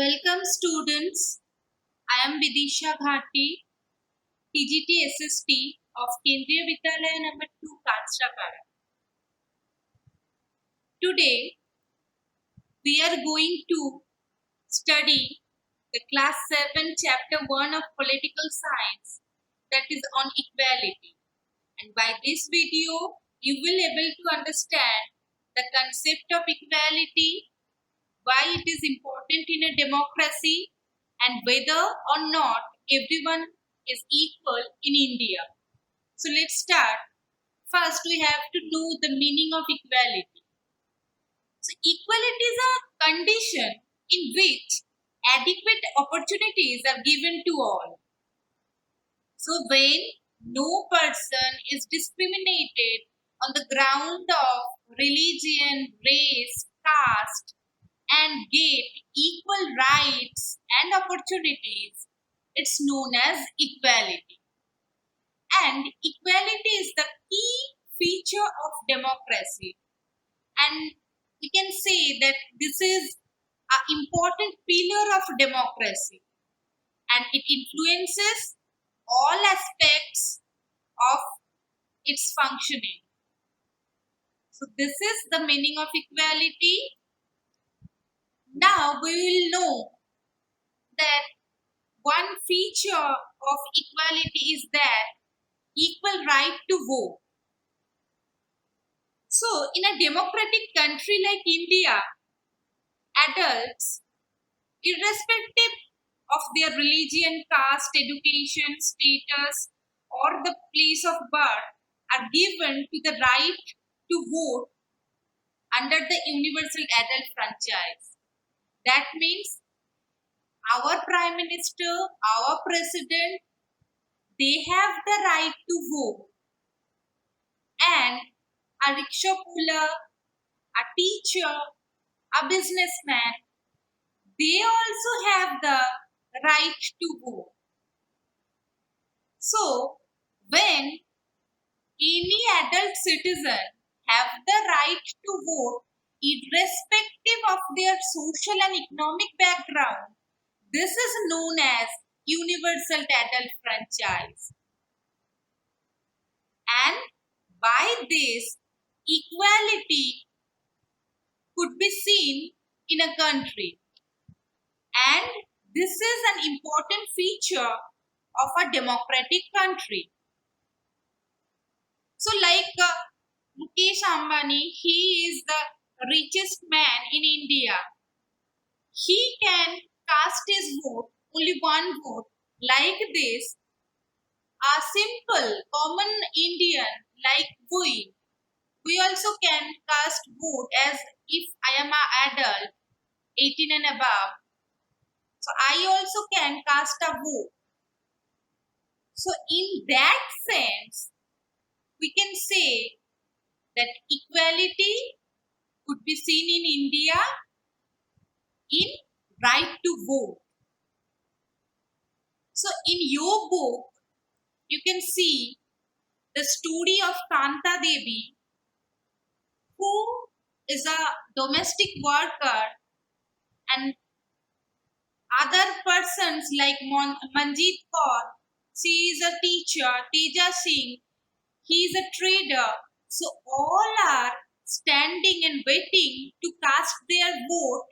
Welcome students. I am Vidisha Bharti, TGT SST of Kendriya Vidyalaya number 2 Caste. Today we are going to study the class 7 chapter 1 of political science, that is on equality. And by this video you will able to understand the concept of equality, why it is important in a democracy, and whether or not everyone is equal in India. So let's start. First, we have to know the meaning of equality. So equality is a condition in which adequate opportunities are given to all. So when no person is discriminated on the ground of religion, race, caste, and get equal rights and opportunities, it's known as equality. And equality is the key feature of democracy. And we can say that this is an important pillar of democracy, and it influences all aspects of its functioning. So this is the meaning of equality. Now we will know that one feature of equality is that equal right to vote. So in a democratic country like India, adults, irrespective of their religion, caste, education, status, or the place of birth, are given to the right to vote under the universal adult franchise. That means our Prime Minister, our President, they have the right to vote. And a rickshaw puller, a teacher, a businessman, they also have the right to vote. So, when any adult citizen have the right to vote, irrespective of their social and economic background, this is known as universal adult franchise. And by this, equality could be seen in a country. And this is an important feature of a democratic country. So like Mukesh Ambani, he is the richest man in India. He can cast his vote, only one vote. Like this, a simple common Indian like we also can cast vote as if I am an adult, 18 and above. So I also can cast a vote. So in that sense, we can say that equality could be seen in India in right to vote. So in your book, you can see the story of Kanta Devi, who is a domestic worker, and other persons like Manjeet Kaur, she is a teacher, Teja Singh, he is a trader. So all are standing and waiting to cast their vote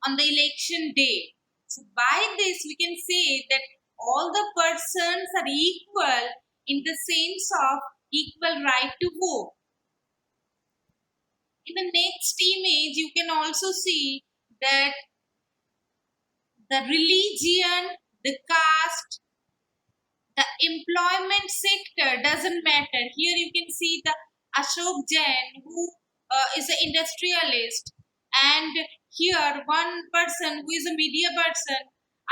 on the election day. So by this we can say that all the persons are equal in the sense of equal right to vote. In the next image you can also see that the religion, the caste, the employment sector doesn't matter. Here you can see the Ashok Jain, who is an industrialist, and here one person who is a media person,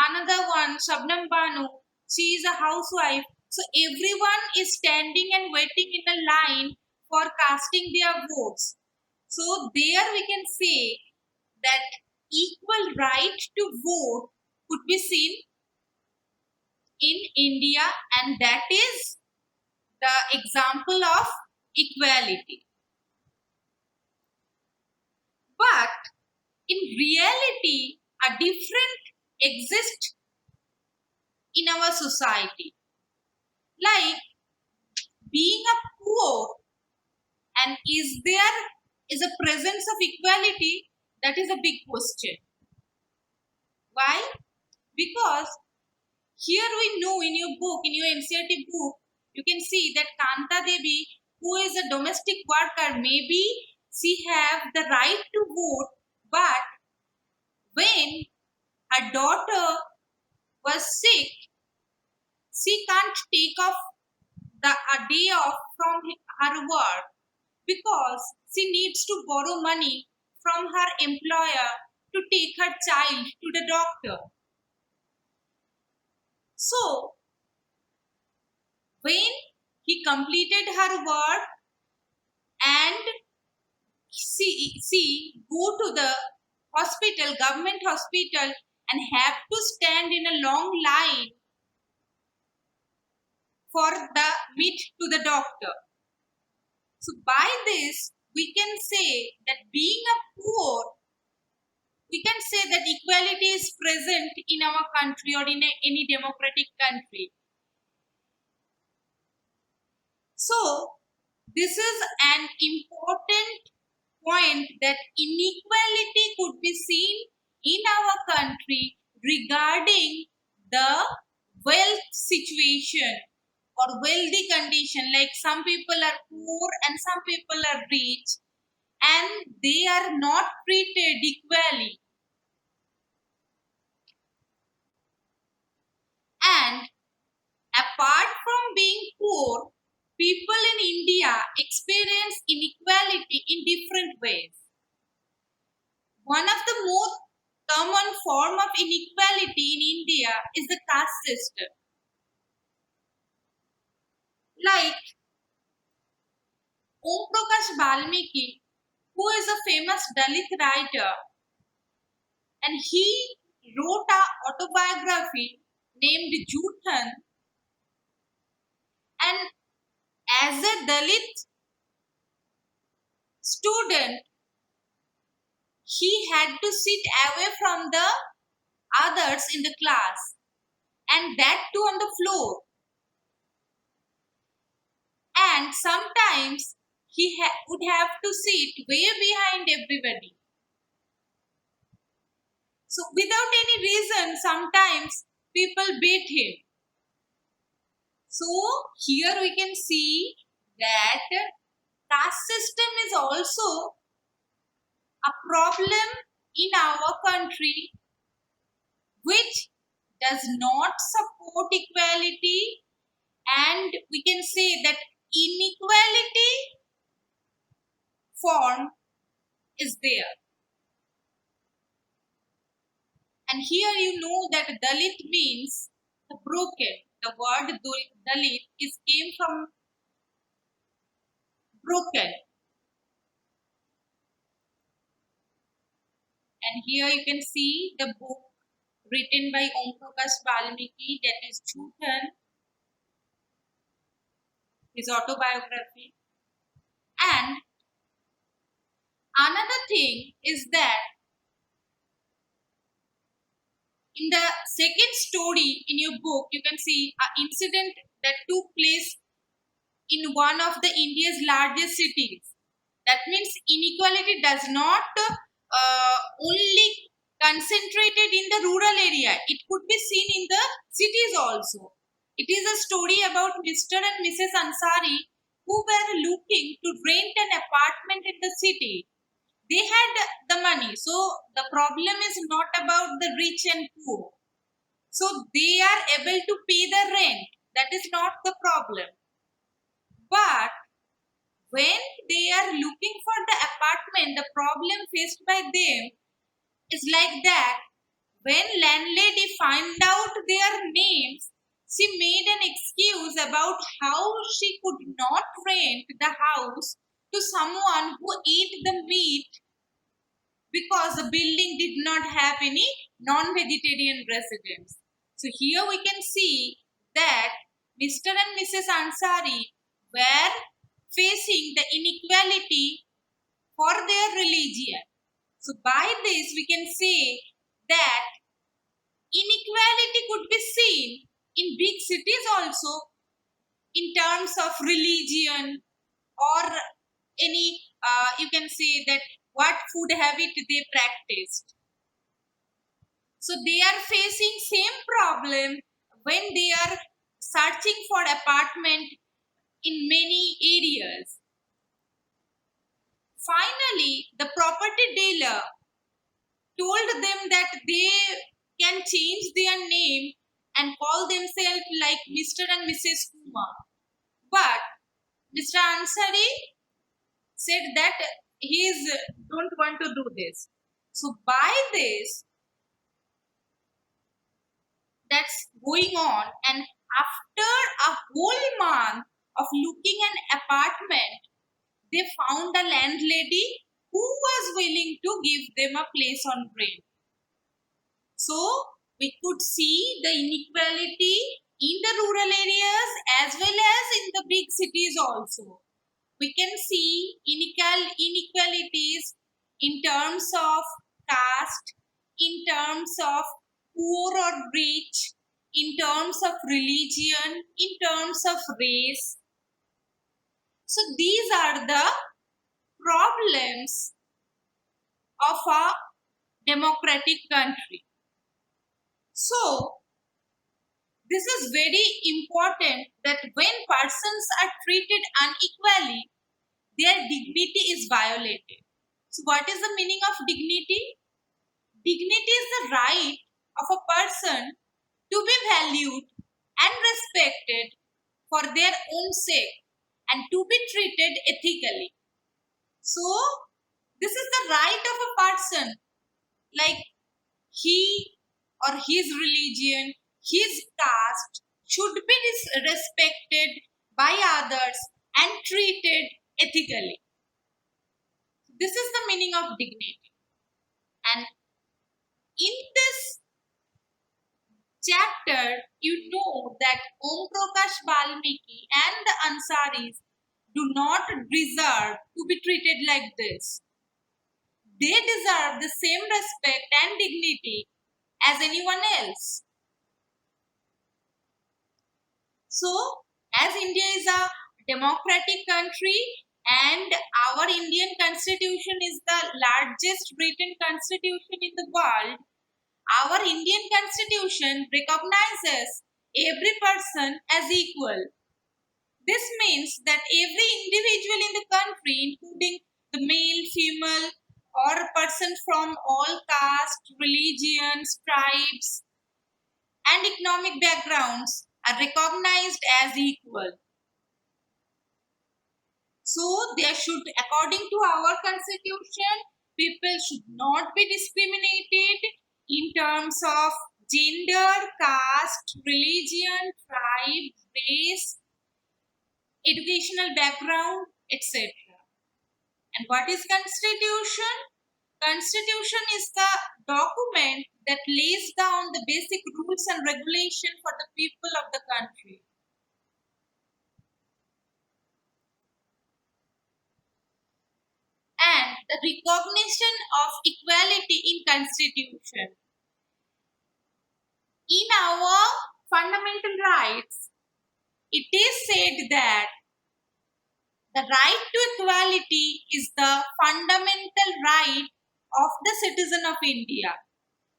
another one Shabnam Banu, she is a housewife. So everyone is standing and waiting in a line for casting their votes. So there we can say that equal right to vote could be seen in India, and that is the example of equality. But in reality, a different exist in our society. Like being a poor, and is a presence of equality? That is a big question. Why? Because here we know in your book, in your NCERT book, you can see that Kanta Devi, who is a domestic worker, maybe she have the right to vote, but when her daughter was sick, she can't take off a day off from her work because she needs to borrow money from her employer to take her child to the doctor. So, when he completed her work and she go to the hospital, government hospital, and have to stand in a long line for the meet to the doctor. So by this, we can say that being a poor, we can say that equality is present in our country or in any democratic country. So this is an important point that inequality could be seen in our country regarding the wealth situation or wealthy condition. Like some people are poor and some people are rich, and they are not treated equally. And apart from being poor, people in India experience inequality in different ways. One of the most common form of inequality in India is the caste system. Like Om Prakash Valmiki, who is a famous Dalit writer, and he wrote an autobiography named Juthan. And as a Dalit student, he had to sit away from the others in the class, and that too on the floor. And sometimes he would have to sit way behind everybody. So without any reason, sometimes people beat him. So here we can see that caste system is also a problem in our country which does not support equality, and we can say that inequality form is there. And here you know that Dalit means the broken. The word Dalit came from broken. And here you can see the book written by Om Prakash Valmiki, that is Juthan, his autobiography. And another thing is that in the second story in your book, you can see an incident that took place in one of the India's largest cities. That means inequality does not only concentrated in the rural area. It could be seen in the cities also. It is a story about Mr. and Mrs. Ansari who were looking to rent an apartment in the city. They had the money, so the problem is not about the rich and poor. So they are able to pay the rent. That is not the problem. But when they are looking for the apartment, the problem faced by them is like that. When landlady found out their names, she made an excuse about how she could not rent the house to someone who ate the meat because the building did not have any non-vegetarian residents. So here we can see that Mr. and Mrs. Ansari were facing the inequality for their religion. So by this we can say that inequality could be seen in big cities also in terms of religion or any, you can say that what food habit they practiced. So they are facing same problem when they are searching for apartment in many areas. Finally, the property dealer told them that they can change their name and call themselves like Mr. and Mrs. Kumar. But Mr. Ansari said that he is don't want to do this. So by this, that's going on, and after a whole month of looking an apartment, they found a landlady who was willing to give them a place on rent. So we could see the inequality in the rural areas as well as in the big cities also. We can see inequalities in terms of caste, in terms of poor or rich, in terms of religion, in terms of race. So these are the problems of a democratic country. So this is very important that when persons are treated unequally, their dignity is violated. So what is the meaning of dignity? Dignity is the right of a person to be valued and respected for their own sake and to be treated ethically. So this is the right of a person, like he or his religion, his caste should be respected by others and treated ethically. This is the meaning of dignity. And in this chapter, you know that Om Prakash Valmiki and the Ansaris do not deserve to be treated like this. They deserve the same respect and dignity as anyone else. So, as India is a democratic country and our Indian constitution is the largest written constitution in the world, our Indian constitution recognizes every person as equal. This means that every individual in the country, including the male, female, or a person from all caste, religions, tribes, and economic backgrounds, are recognized as equal. So, there should, according to our constitution, people should not be discriminated in terms of gender, caste, religion, tribe, race, educational background, etc. And what is constitution? Constitution is the document that lays down the basic rules and regulation for the people of the country. And the recognition of equality in constitution. In our fundamental rights, it is said that the right to equality is the fundamental right of the citizen of India,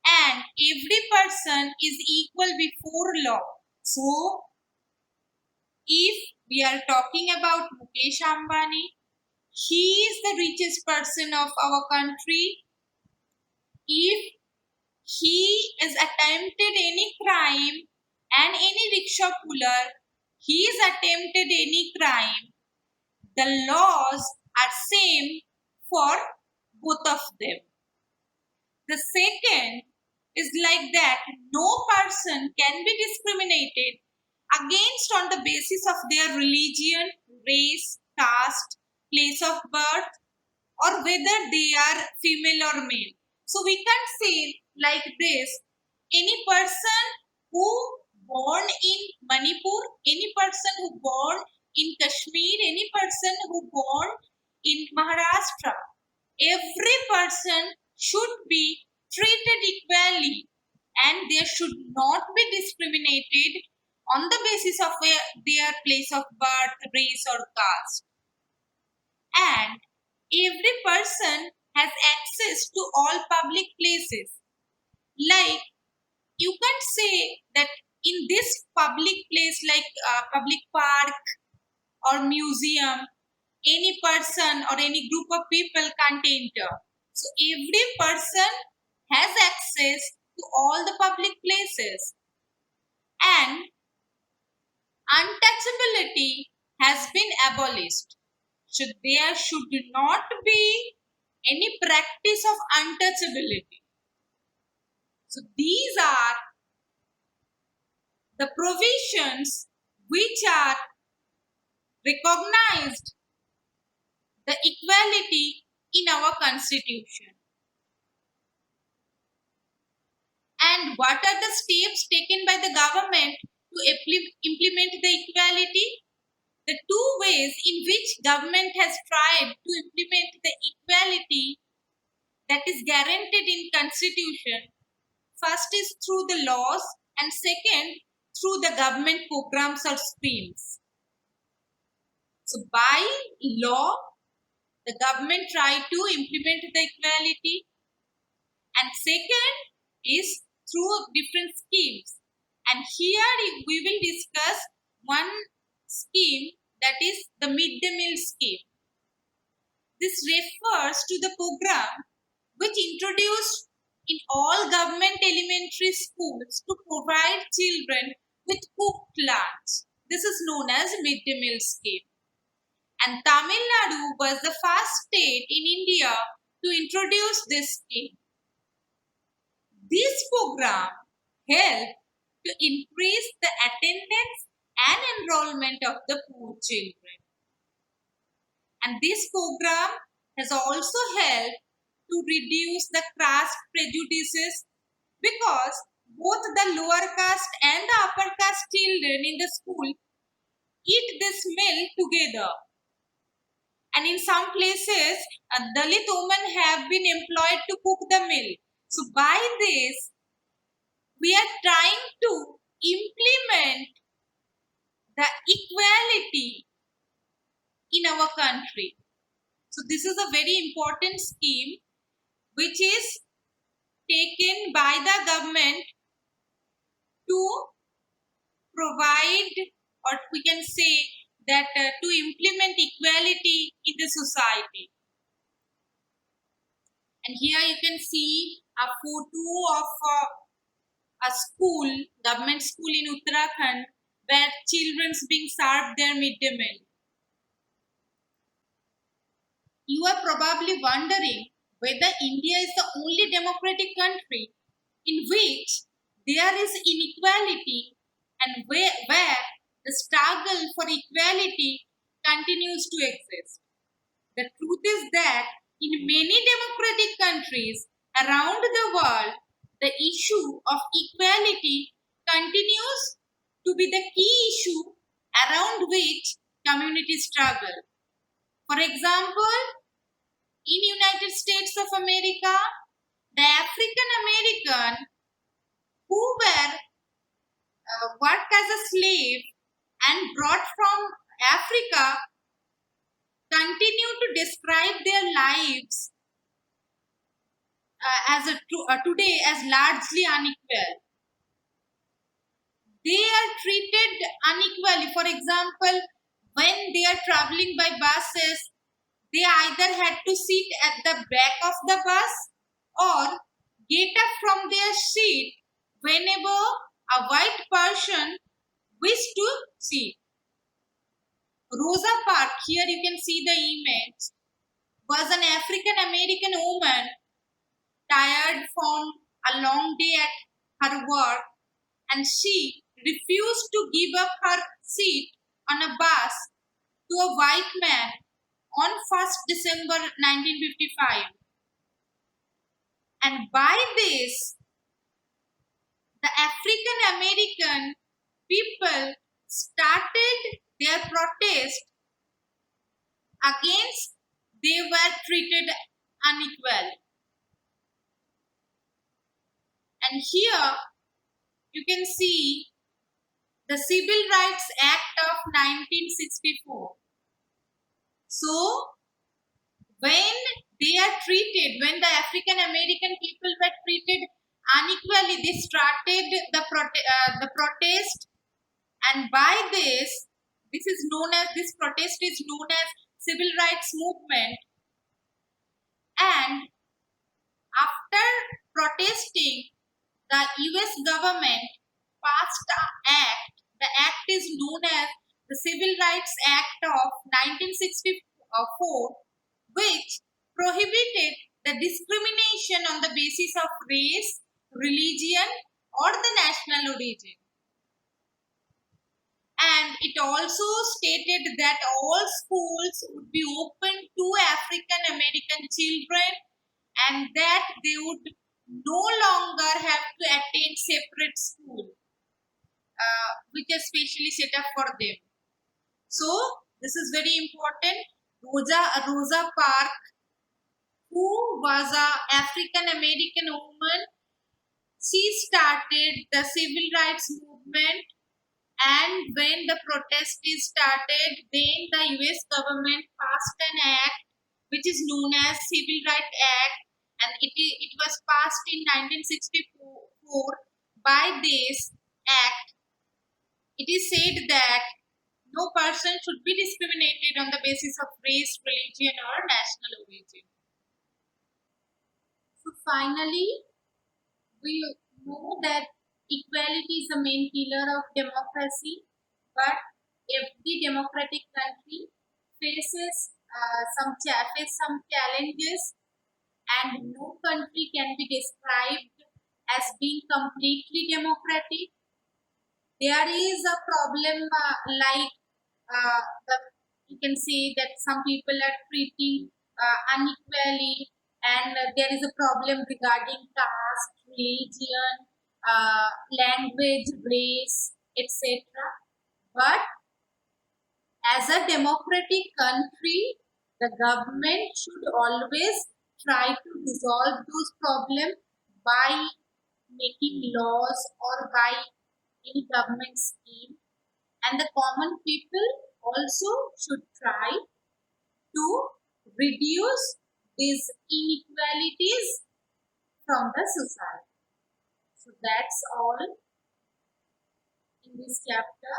and every person is equal before law. So, if we are talking about Mukesh Ambani, he is the richest person of our country. If he has attempted any crime and any rickshaw puller, he has attempted any crime, the laws are same for both of them. The second is like that no person can be discriminated against on the basis of their religion, race, caste, place of birth, or whether they are female or male. So we can say like this, any person who born in Manipur, any person who born in Kashmir, any person who born in Maharashtra, every person should be treated equally, and they should not be discriminated on the basis of their place of birth, race, or caste. And every person has access to all public places. Like, you can't say that in this public place, like public park or museum, any person or any group of people can't enter. So every person has access to all the public places, and untouchability has been abolished. So there should not be any practice of untouchability. So these are the provisions which are recognized the equality in our constitution. And what are the steps taken by the government to implement the equality? The two ways in which government has tried to implement the equality that is guaranteed in constitution, first is through the laws, and second through the government programs or schemes. So by law, the government tried to implement the equality, and second is through different schemes. And here we will discuss one scheme, that is the midday meal scheme. This refers to the program which introduced in all government elementary schools to provide children with cooked lunch. This is known as midday meal scheme. And Tamil Nadu was the first state in India to introduce this scheme. This program helped to increase the attendance and enrollment of the poor children. And this program has also helped to reduce the caste prejudices, because both the lower caste and the upper caste children in the school eat this meal together. And in some places, Dalit women have been employed to cook the meal. So by this, we are trying to implement the equality in our country. So this is a very important scheme which is taken by the government to provide, or we can say that to implement equality in the society. And here you can see a photo of a school, government school in Uttarakhand, where children's being served their midday meal. You are probably wondering whether India is the only democratic country in which there is inequality, and where the struggle for equality continues to exist. The truth is that in many democratic countries around the world, the issue of equality continues to be the key issue around which communities struggle. For example, in United States of America, the African American who were worked as a slave and brought from Africa continue to describe their lives today as largely unequal. They are treated unequally. For example, when they are traveling by buses, they either had to sit at the back of the bus or get up from their seat whenever a white person wished to sit. Rosa Parks, here you can see the image, was an African American woman tired from a long day at her work, and she refused to give up her seat on a bus to a white man on 1st December 1955. And by this, the African American people started their protest against they were treated unequal. And here you can see the Civil Rights Act of 1964. So when when the African American people were treated unequally, they started the protest, and by this protest is known as civil rights movement. And after protesting, the US government passed an act. The act is known as the Civil Rights Act of 1964, which prohibited the discrimination on the basis of race, religion, or the national origin. And it also stated that all schools would be open to African American children, and that they would no longer have to attend separate school, which is specially set up for them. So this is very important. Rosa Parks, who was a African American woman, she started the civil rights movement. And when the protest is started, then the US government passed an act which is known as Civil Rights Act, and it was passed in 1964. By this act, it is said that no person should be discriminated on the basis of race, religion, or national origin. So finally, we know that equality is the main pillar of democracy, but every democratic country faces some challenges, and no country can be described as being completely democratic. There is a problem like the, you can say that some people are treating unequally, and there is a problem regarding caste, religion, language, race, etc. But as a democratic country, the government should always try to resolve those problems by making laws or by any government scheme, and the common people also should try to reduce these inequalities from the society. So that's all in this chapter.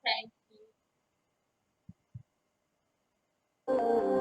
Thank you.